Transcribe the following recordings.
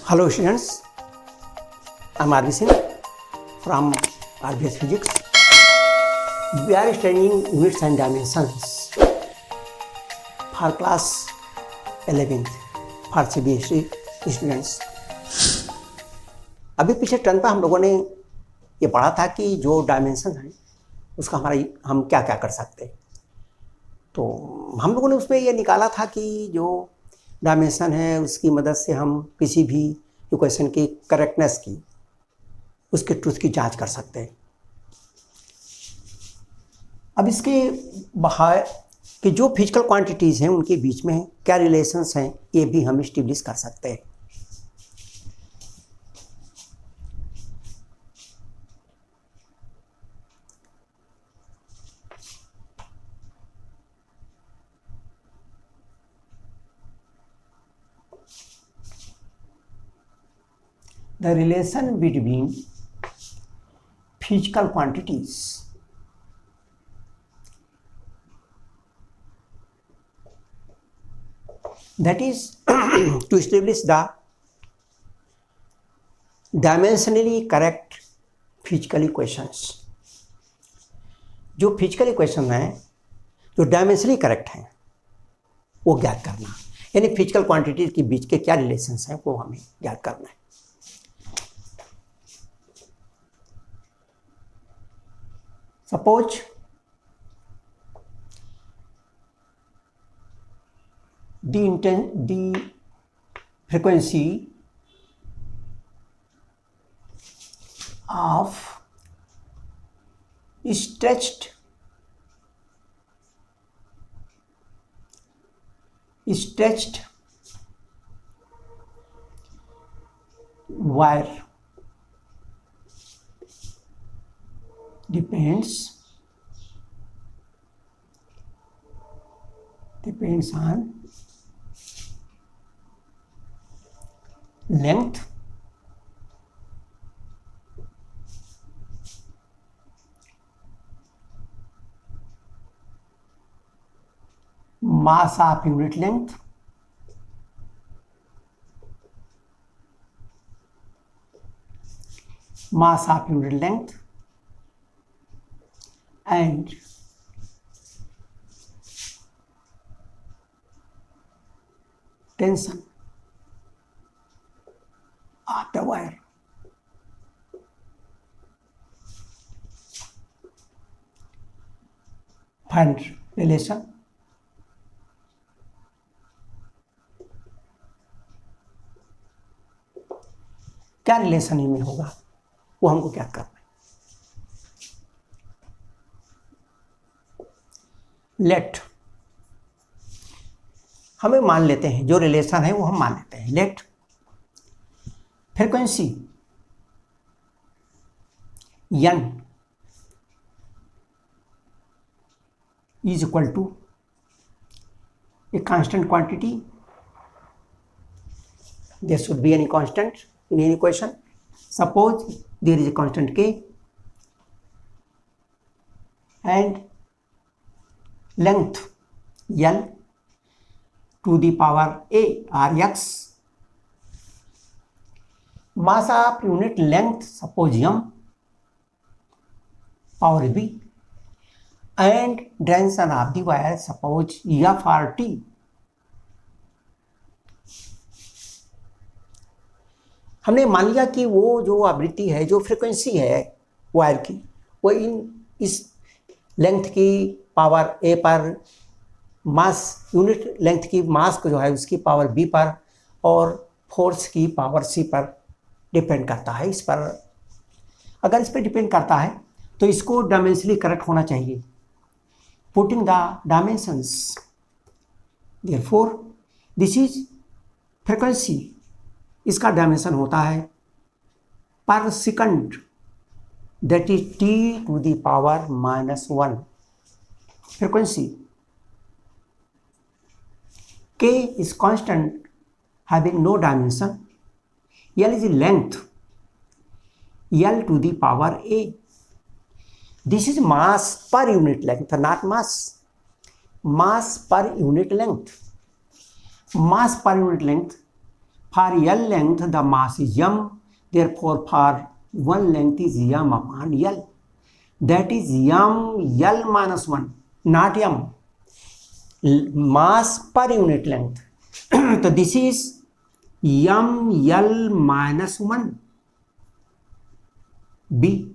Hello students, I'm RV Singh from RVS Physics. We are studying units and dimensions for class 11th for CBSE students. अभी पिछले turn पर हम लोगों ने ये पढ़ा था कि जो डायमेंशन है उसका हम क्या क्या कर सकते हैं। तो हम लोगों ने उसमें ये निकाला था कि जो डायमेंशन है उसकी मदद से हम किसी भी इक्वेशन की करेक्टनेस की, उसके ट्रूथ की जांच कर सकते हैं। अब इसके बाहर कि जो फिजिकल क्वांटिटीज़ हैं उनके बीच में क्या रिलेशंस हैं ये भी हम एस्टेब्लिश कर सकते हैं। The relation between physical quantities that is to establish the dimensionally correct physical equations। जो फिजिकल इक्वेशन हैं जो डायमेंशनली करेक्ट हैं वो ज्ञात करना, यानी फिजिकल क्वांटिटीज के बीच के क्या रिलेशंस हैं वो हमें ज्ञात करना है। Suppose the frequency of stretched wire depends on length, mass of unit length, and tension of the wire। Find relation क्या रिलेशन इनमें होगा वो हमको क्या करना है। लेट हमें मान लेते हैं जो रिलेशन है वो हम मान लेते हैं। Let frequency n is equal to a constant quantity। There should be any constant in any equation। Suppose there is a constant k and length L to the power a or x, mass of unit length suppose m power b, and dimension of the wire suppose f or t। हमने मान लिया कि वो जो आवृत्ति है, जो frequency है वायर की, वो इस लेंथ की पावर ए पर, मास यूनिट लेंथ की मास को जो है उसकी पावर बी पर और फोर्स की पावर सी पर डिपेंड करता है। इस पर अगर इस पर डिपेंड करता है तो इसको डायमेंशनली करेक्ट होना चाहिए। Putting the dimensions, therefore this is frequency, इसका डायमेंशन होता है पर second, that is t to the power -1। Frequency k is constant having no dimension, L is length, L to the power a। This is mass per unit length, not mass, mass per unit length। mass per unit length For L length, the mass is m. Therefore, for one length is m upon L. That is m L minus 1, not m. Mass per unit length. So this is m L minus 1 B.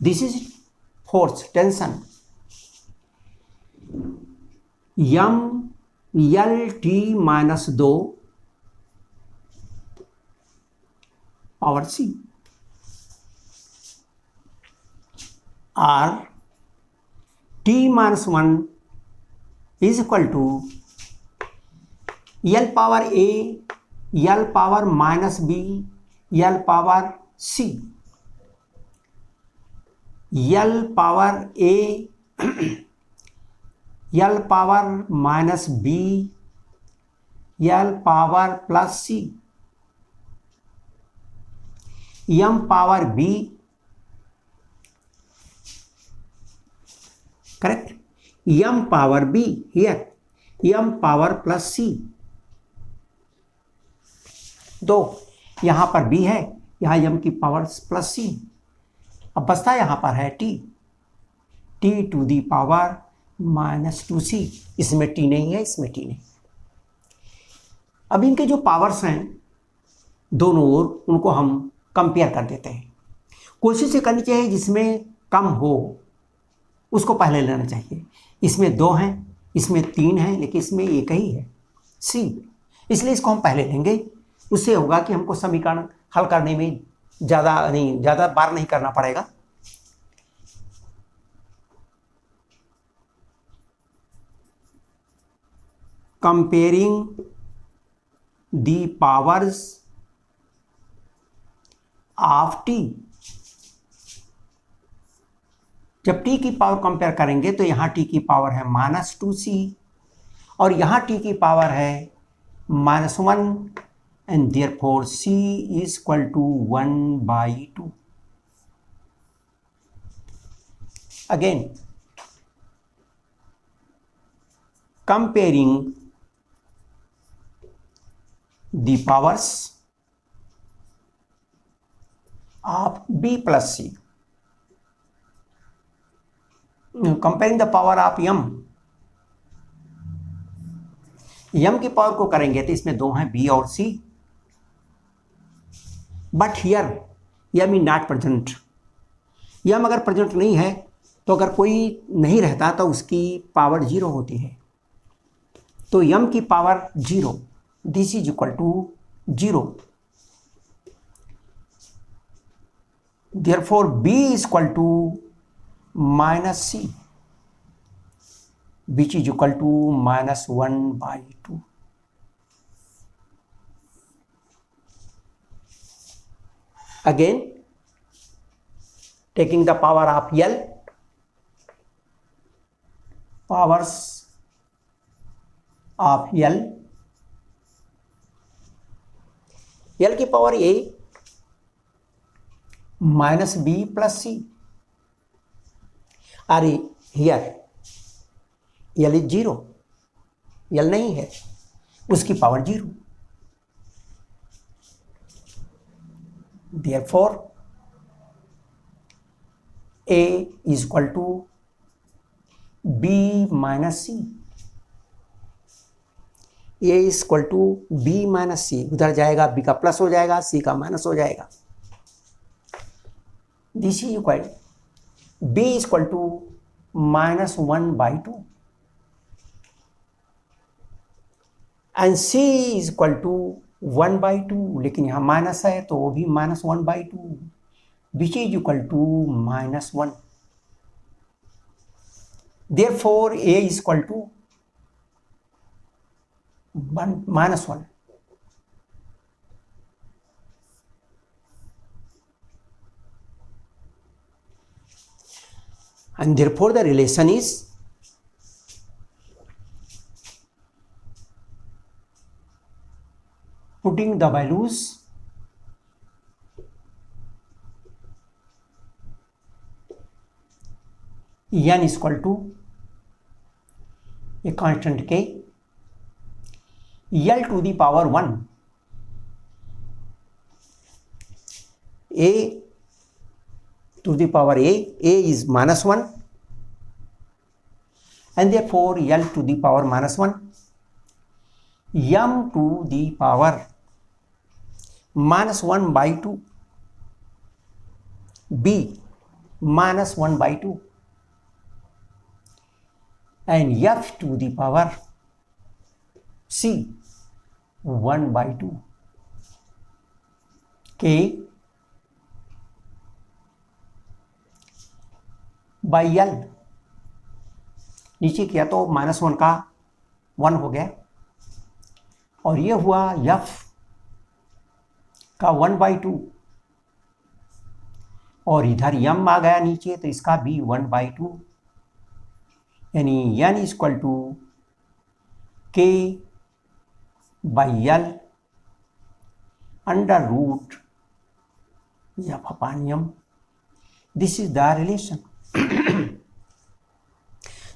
This is force, tension. m L T minus 2 power C, or T minus 1 is equal to L power A, L power minus B, L power C. L power A, L power minus B, L power plus C, m power B, correct? m power B here, m power plus C. तो यहां पर B है, यहां m की power plus C. अब बचता यहां पर है T, T to the power minus 2C. इसमें T नहीं है, इसमें T नहीं. अब इनके जो पावर्स हैं दोनों ओर, उनको हम कंपेयर कर देते हैं. कोशिश ये करनी चाहिए जिसमें कम हो उसको पहले लेना चाहिए. इसमें 2 हैं, इसमें 3 हैं, लेकिन इसमें एक ही है C, इसलिए इसको हम पहले लेंगे. उससे होगा कि हमको समीकरण हल करने में ज़्यादा बार नहीं करना पड़ेगा. Comparing the powers of T. जब T की पावर कंपेयर करेंगे तो यहाँ T की पावर है माइनस 2C और यहाँ T की पावर है minus 1, and therefore C is equal to 1/2. Again, comparing the powers of B plus C. Comparing the power of M. M की पावर को करेंगे तो इसमें 2 हैं B और C. But here M is not present. M अगर present नहीं है तो अगर कोई नहीं रहता तो उसकी पावर 0 होती है. तो यम की power 0, this is equal to 0. Therefore B is equal to minus C, which is equal to minus 1/2. Again, taking the power of L, powers of L की power A minus B plus C. और here L is 0, L नहीं है, उसकी power 0. Therefore, A is equal to B minus C. A is equal to B minus C. उधर जाएगा, B का plus हो जाएगा, C का माइनस हो जाएगा. This is equal B is equal to minus 1/2 and C is equal to 1/2. लेकिन यहाँ माइनस है तो वो भी minus 1/2, which is equal to minus 1. Therefore A is equal to minus 1. and therefore the relation is putting the values n is equal to a constant k, L to the power 1 a to the power a is -1, and therefore l to the power -1, m to the power -1/2, b -1/2, and f to the power c 1/2, k by L. नीचे किया तो -1 का 1 हो गया, और ये हुआ f का 1/2, और इधर m आ गया नीचे तो इसका भी 1/2, यानी n equal to k by L under root f upon m। This is the relation.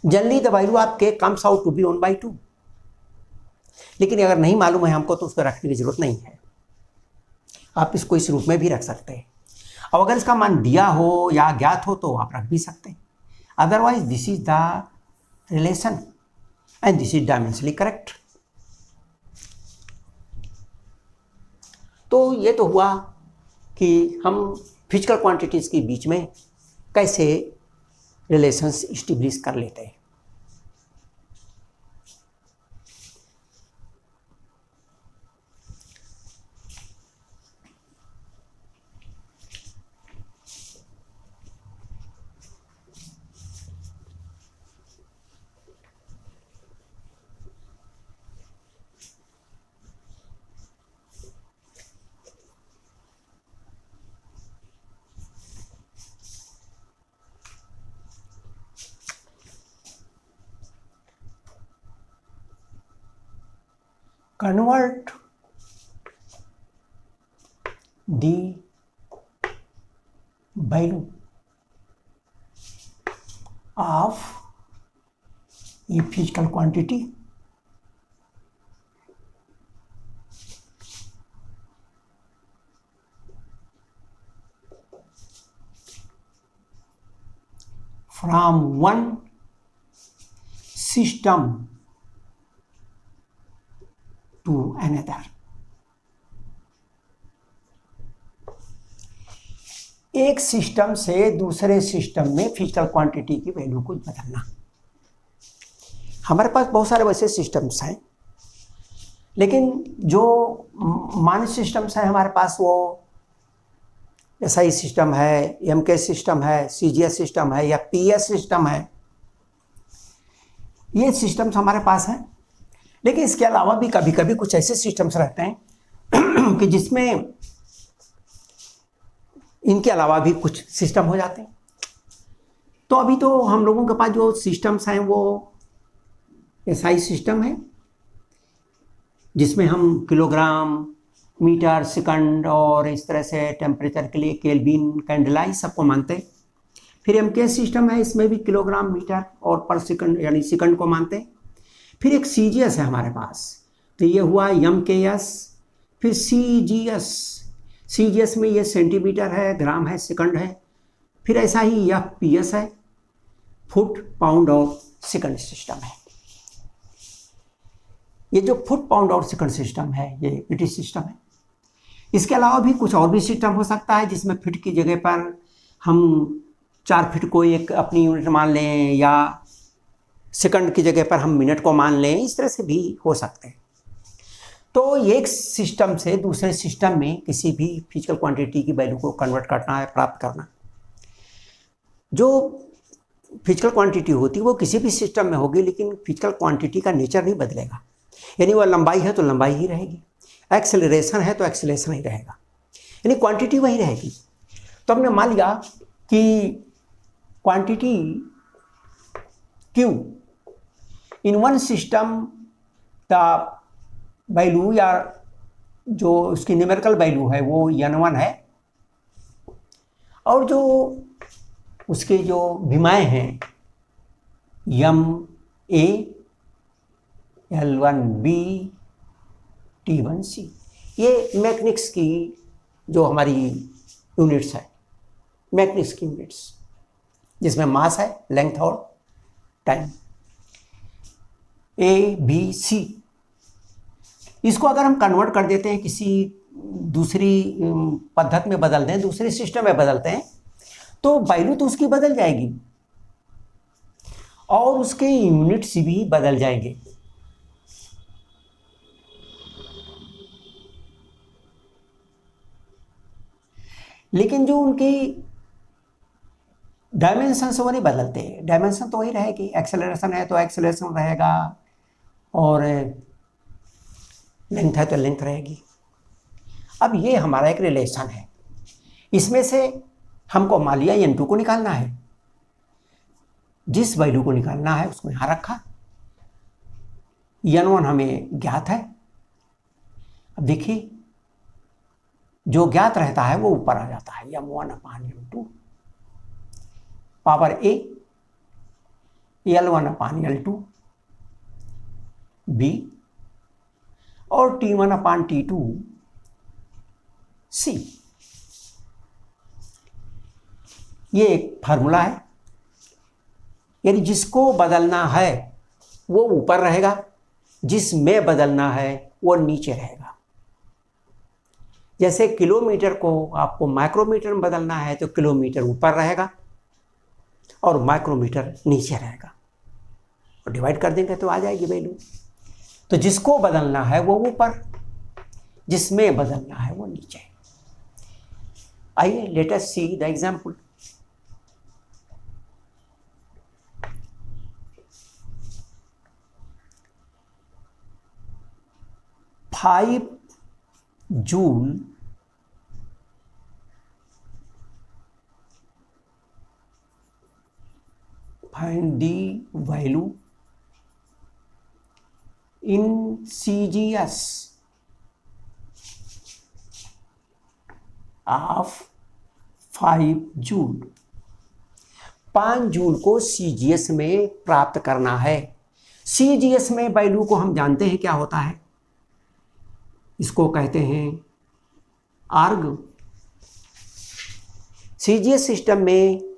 Generally the value of k comes out to be 1/2, लेकिन अगर नहीं मालूम है हमको तो उसको रखने की जरूरत नहीं है, आप इसको इस रूप में भी रख सकते हैं। अब अगर इसका मान दिया हो या ज्ञात हो तो आप रख भी सकते हैं। Otherwise this is the relation and this is dimensionally correct. तो ये तो हुआ कि हम फिजिकल क्वांटिटीज के बीच में कैसे रिलेशंस इस्टेब्लिश कर लेते हैं। Convert the value of a physical quantity from one system to another। एक सिस्टम से दूसरे सिस्टम में फिजिकल क्वांटिटी की वैल्यू को बदलना। हमारे पास बहुत सारे वैसे सिस्टम्स हैं, लेकिन जो मानक सिस्टम्स हैं हमारे पास, वो SI सिस्टम है, MK सिस्टम है, CGS सिस्टम है या PS सिस्टम है, ये सिस्टम्स हमारे पास हैं। लेकिन इसके अलावा भी कभी कभी कुछ ऐसे सिस्टम्स रहते हैं कि जिसमें इनके अलावा भी कुछ सिस्टम हो जाते हैं। तो अभी तो हम लोगों के पास जो सिस्टम्स हैं वो SI सिस्टम है, जिसमें हम किलोग्राम, मीटर, सेकंड और इस तरह से टेम्परेचर के लिए केल्विन, कैंडलाई सबको मानते हैं। फिर MK सिस्टम है, इसमें भी किलोग्राम, मीटर और पर सेकंड यानी सेकंड को मानते हैं। फिर एक CGS है हमारे पास, तो ये हुआ MKS। फिर CGS में ये सेंटीमीटर है, ग्राम है, सेकंड है। फिर ऐसा ही FPS है, फुट, पाउंड और सेकंड सिस्टम है। ये जो फुट, पाउंड और सेकंड सिस्टम है ये ब्रिटिश सिस्टम है। इसके अलावा भी कुछ और भी सिस्टम हो सकता है, जिसमें फिट की जगह पर हम 4 फीट को एक अपनी यूनिट मान लें, या सेकंड की जगह पर हम मिनट को मान लें, इस तरह से भी हो सकते हैं। तो एक सिस्टम से दूसरे सिस्टम में किसी भी फिजिकल क्वांटिटी की वैल्यू को कन्वर्ट करना है, प्राप्त करना। जो फिजिकल क्वांटिटी होती है वो किसी भी सिस्टम में होगी, लेकिन फिजिकल क्वांटिटी का नेचर नहीं बदलेगा। यानी वह लंबाई है तो लंबाई ही रहेगी, एक्सेलरेशन है तो एक्सेलरेशन ही रहेगा, यानी क्वांटिटी वही रहेगी। तो हमने मान लिया कि quantity Q in one system the value या जो उसकी न्यूमेरिकल वैल्यू है वो N1 है, और जो उसके जो विमाएँ हैं MA, L1B, T1C, ये मैकेनिक्स की जो हमारी यूनिट्स है, मैग्नेटिक्स की यूनिट्स, जिसमें मास है, लेंथ और टाइम। ए बी सी, इसको अगर हम कन्वर्ट कर देते हैं, किसी दूसरी पद्धति में बदल दें, दूसरे सिस्टम में बदलते हैं, तो वैल्यू तो उसकी बदल जाएगी और उसके यूनिट्स भी बदल जाएंगे। लेकिन जो उनकी डायमेंशन वो नहीं बदलते, डायमेंशन तो वही रहेगी। एक्सेलरेशन है तो एक्सेलरेशन रहेगा, और लेंथ है तो लेंथ रहेगी। अब ये हमारा एक रिलेशन है, इसमें से हमको मान लिया n2 को निकालना है, जिस वैल्यू को निकालना है उसको यहां रखा, n1 हमें ज्ञात है। अब देखिए, जो ज्ञात रहता है वो ऊपर आ जाता है, m1/m2 power a, L1/L2 b और T1/T2 c। ये एक फार्मूला है, यानी जिसको बदलना है वो ऊपर रहेगा, जिसमें बदलना है वो नीचे रहेगा। जैसे किलोमीटर को आपको माइक्रोमीटर में बदलना है तो किलोमीटर ऊपर रहेगा और माइक्रोमीटर नीचे रहेगा, और डिवाइड कर देंगे तो आ जाएगी वैल्यू। तो जिसको बदलना है वो ऊपर, जिसमें बदलना है वो नीचे। आइए let us see the example. Five joule find the value in CGS of 5 joule. 5 joule को CGS में प्राप्त करना है। CGS में वैल्यू को हम जानते हैं क्या होता है, इसको कहते हैं आर्ग। CGS सिस्टम में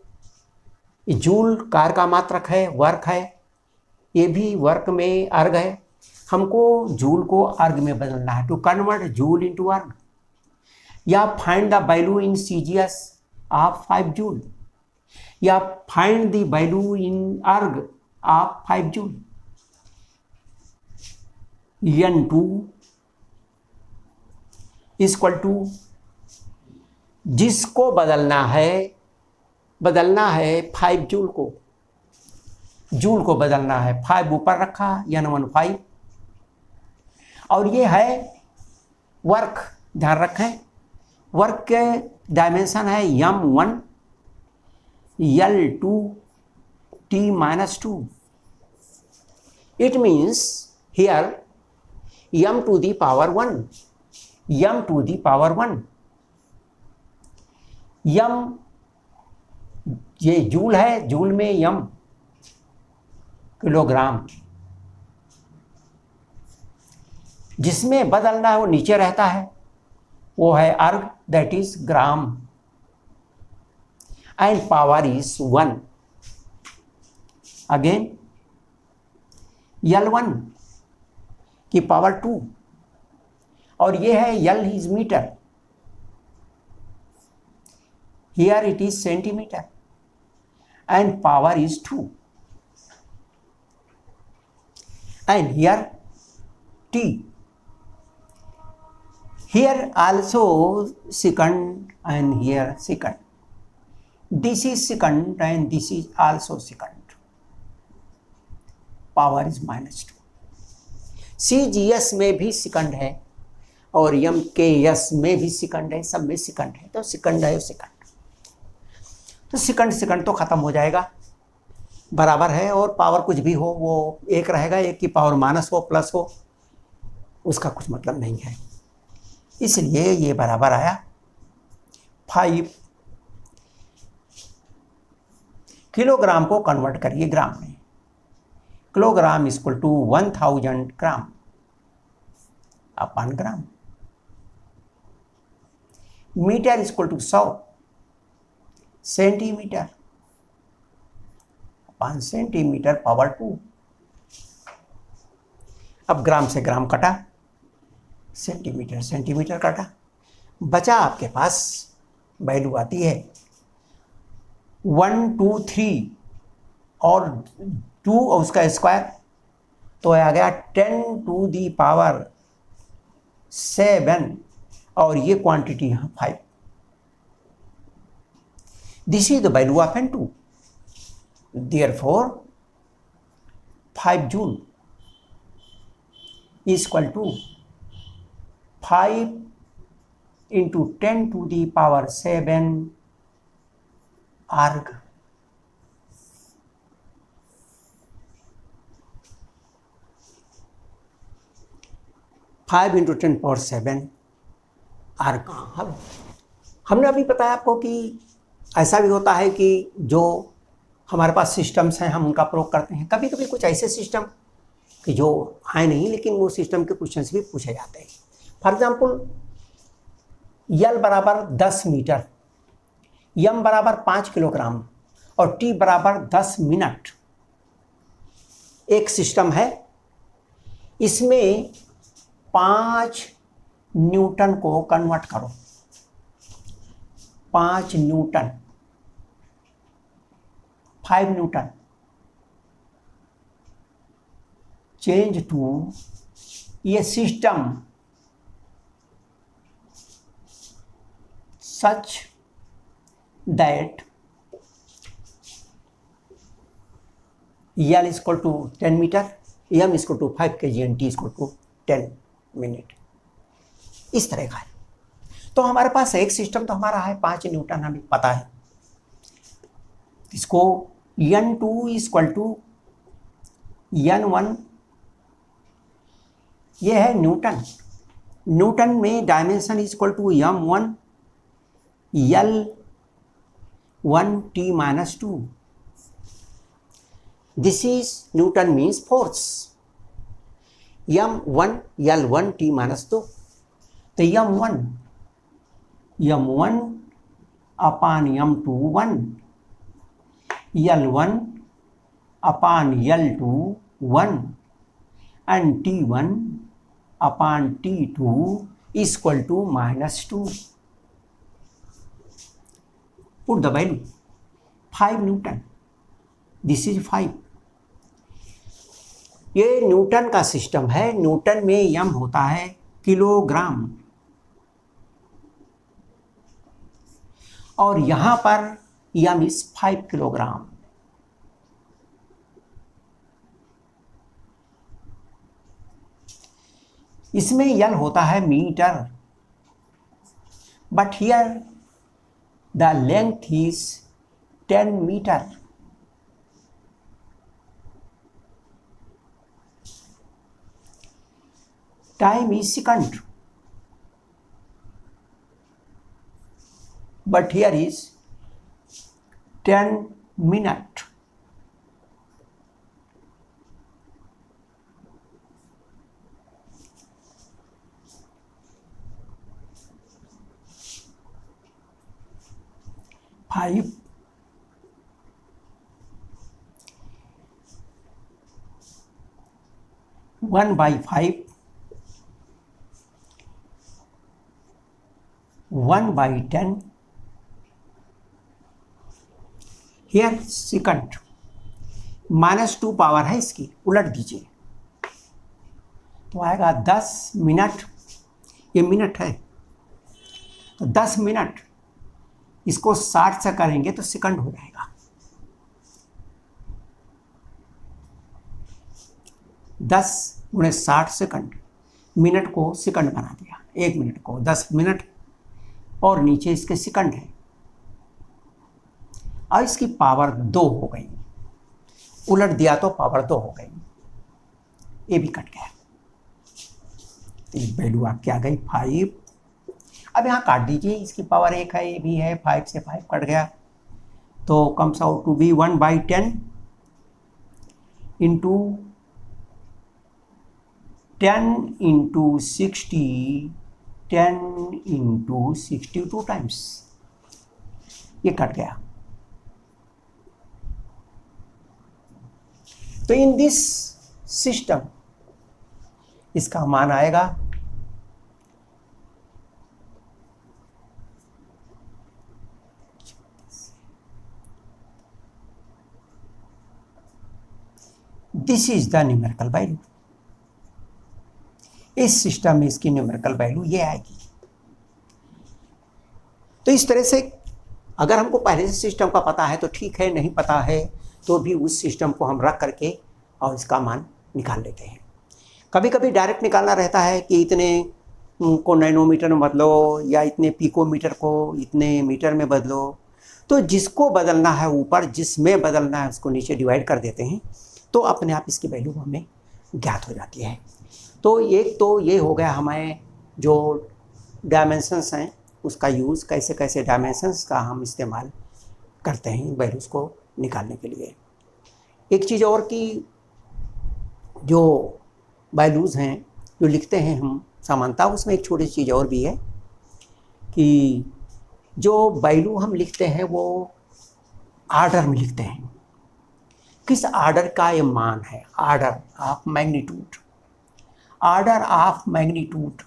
जूल कार का मात्रक है, वर्क है, ये भी वर्क में अर्ग है। हमको जूल को अर्ग में बदलना है, टू कन्वर्ट जूल इनटू अर्ग, या find the value in CGS of 5 joule, या फाइंड द वैल्यू इन अर्ग of 5 joule. N2 equal to, जिसको बदलना है 5 जूल को, जूल को बदलना है, 5 ऊपर रखा, N1 5, और ये है वर्क। ध्यान रखें, वर्क के डायमेंशन है m1 L2 T-2। It means here m to the power 1, m to the power 1, m ये जूल है, जूल में m किलोग्राम, जिसमें बदलना है वो नीचे रहता है, वो है erg, that is gram, and power is 1। Again L1 की पावर 2, और ये है L is metre, here it is centimeter, and power is 2, and here T, here also second, and here second, this is second and this is also second, power is -2। CGS में भी second है और MKS में भी second है, सब में second है, तो सेकंड है सेकंड, तो सेकंड तो खत्म हो जाएगा, बराबर है, और पावर कुछ भी हो वो एक रहेगा, एक की पावर माइनस हो प्लस हो उसका कुछ मतलब नहीं है, इसलिए ये बराबर आया 5। किलोग्राम को कन्वर्ट करिए ग्राम में, kilogram equal to 1000 gram upon gram, metre equal to 100, centimetre, 5 centimetre power 2। अब ग्राम से ग्राम कटा, सेंटीमीटर सेंटीमीटर कटा, बचा आपके पास वैल्यू आती है 1 2 3 और 2 और उसका स्क्वायर, तो आ गया 10 टू दी पावर 7 और ये क्वांटिटी है 5। This is the value of N2। Therefore 5 joule is equal to 5 into 10 to the power 7 arg। 5 into 10 power 7 आर्ग। हमने अभी बताया आपको कि ऐसा भी होता है कि जो हमारे पास सिस्टम्स हैं हम उनका प्रयोग करते हैं। कभी कभी कुछ ऐसे सिस्टम कि जो है नहीं लेकिन वो सिस्टम के क्वेश्चंस भी पूछे जाते हैं। फॉर एग्जांपल यल बराबर 10 मीटर, यम बराबर 5 किलोग्राम और टी बराबर 10 मिनट एक सिस्टम है। इसमें 5 न्यूटन को कन्वर्ट करो, 5 न्यूटन, 5 न्यूटन चेंज टू ये system such that L is equal to 10 metre, M is equal to 5 kg and T is equal to 10 minute. इस तरह का है। तो हमारे पास एक सिस्टम तो हमारा है 5 न्यूटन, हमें पता है। इसको N2 is equal to N1, ये है न्यूटन। न्यूटन में dimension is equal to M1 L1 T minus 2। This is Newton means force। M1 L1 T minus 2, तो M1 upon M2 1, L1 upon L2 1 and T1 upon T2 is equal to -2। Put the value 5 Newton, this is 5। ये Newton का system है। Newton में यम होता है kilogram और यहां पर यम इज 5 किलोग्राम। इसमें यल होता है metre, but here the length is 10 metre. Time is second, but here is 10 minute। Five 1/5 1/10 here second, -2 power है इसकी, उलट दीजिए तो आएगा 10 मिनट। ये मिनट है तो 10 मिनट, इसको 60 से करेंगे तो सेकंड हो जाएगा। 10 × 60 सेकंड, मिनट को सेकंड बना दिया। 1 मिनट को 10 मिनट और नीचे इसके सेकंड है और इसकी पावर 2 हो गई। उलट दिया तो पावर 2 हो गई। ये भी कट गया। तो ये वैल्यू आपकी आ गई 5। अब यहाँ काट दीजिए, इसकी पावर 1 है, ये भी है, 5 से 5 कट गया तो comes out to be 1/10 into 10 into 60, 10 into 62 times. ये कट गया तो इन दिस सिस्टम इसका मान आएगा this is the numerical value. इस सिस्टम में इसकी न्यूमेरिकल वैल्यू ये आएगी। तो इस तरह से अगर हमको पहले से सिस्टम का पता है तो ठीक है, नहीं पता है तो भी उस सिस्टम को हम रख करके और इसका मान निकाल लेते हैं। कभी कभी डायरेक्ट निकालना रहता है कि इतने को नैनोमीटर में बदलो या इतने पिकोमीटर को इतने मीटर में बदलो। तो जिसको बदलना है ऊपर, जिसमें बदलना है उसको नीचे डिवाइड कर देते हैं, तो अपने आप इसकी वैल्यू हमें ज्ञात हो जाती है। तो एक तो ये हो गया हमें जो डायमेंशंस हैं उसका यूज़, कैसे कैसे डायमेंशंस का हम इस्तेमाल करते हैं वैल्यूज़ को निकालने के लिए। एक चीज़ और कि जो वैल्यूज़ हैं जो लिखते हैं हम सामान्यतः, उसमें एक छोटी चीज़ और भी है कि जो वैल्यू हम लिखते हैं वो आर्डर में लिखते हैं। किस आर्डर का ये मान है? Order of magnitude. Order of magnitude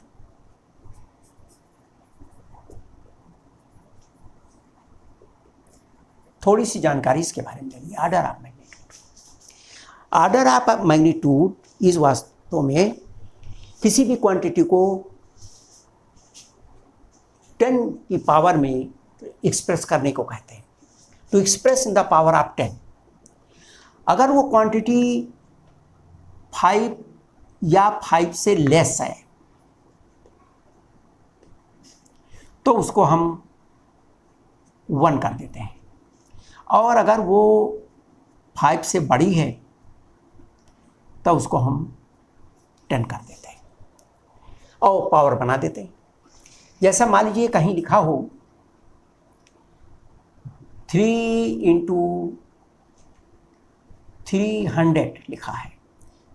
थोड़ी सी जानकारी इसके बारे में लेंगे। Order of magnitude, order of magnitude इस वास्तव में किसी भी क्वांटिटी को 10 की पावर में एक्सप्रेस करने को कहते हैं। To express in the power of 10। अगर वो क्वांटिटी 5 या 5 से लेस है तो उसको हम 1 कर देते हैं, और अगर वो 5 से बड़ी है तो उसको हम 10 कर देते हैं और पावर बना देते हैं। जैसा मान लीजिए कहीं लिखा हो 3 × 300 लिखा है,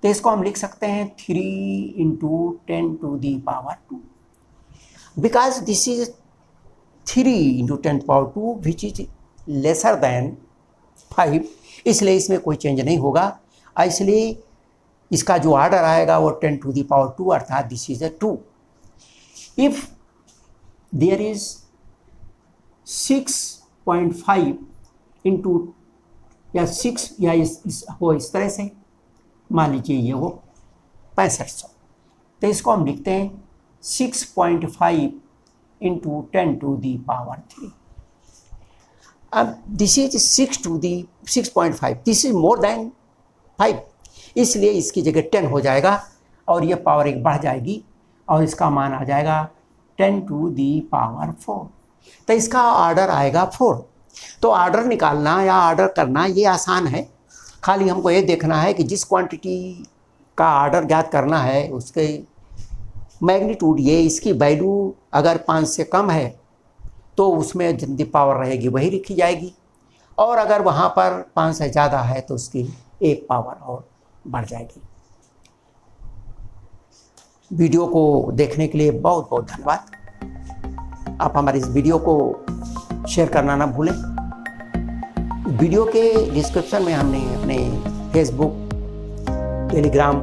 तो इसको हम लिख सकते हैं 3 × 10⁻², because this is 3 × 10⁻² which is lesser than 5, इसलिए इसमें कोई चेंज नहीं होगा। इसलिए इसका जो ऑर्डर आएगा वो 10⁻², अर्थात this is 2। If there is 6.5 into या 6 या इस तरह से मान लीजिए ये हो 6500, तो इसको हम लिखते हैं 6.5 इंटू 10⁻3। अब this is 6.5, this is more than 5, इसलिए इसकी जगह 10 हो जाएगा और ये पावर 1 बढ़ जाएगी और इसका मान आ जाएगा 10⁻4। तो इसका ऑर्डर आएगा 4। तो ऑर्डर निकालना या ऑर्डर करना ये आसान है, खाली हमको ये देखना है कि जिस क्वांटिटी का ऑर्डर ज्ञात करना है उसके मैग्नीट्यूड ये, इसकी वैल्यू अगर 5 से कम है तो उसमें जितनी पावर रहेगी वही लिखी जाएगी, और अगर वहाँ पर 5 से ज़्यादा है तो उसकी 1 पावर और बढ़ जाएगी। वीडियो को देखने के लिए बहुत बहुत धन्यवाद। आप हमारे इस वीडियो को शेयर करना ना भूलें। वीडियो के डिस्क्रिप्शन में हमने अपने फेसबुक, टेलीग्राम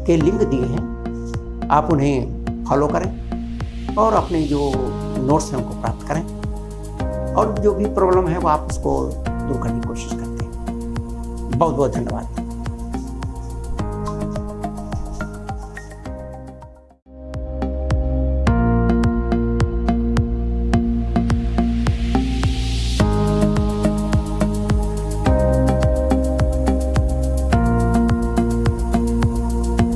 के लिंक दिए हैं, आप उन्हें फॉलो करें और अपने जो नोट्स हैं उनको प्राप्त करें, और जो भी प्रॉब्लम है वो आप उसको दूर करने की कोशिश करते हैं। बहुत बहुत धन्यवाद।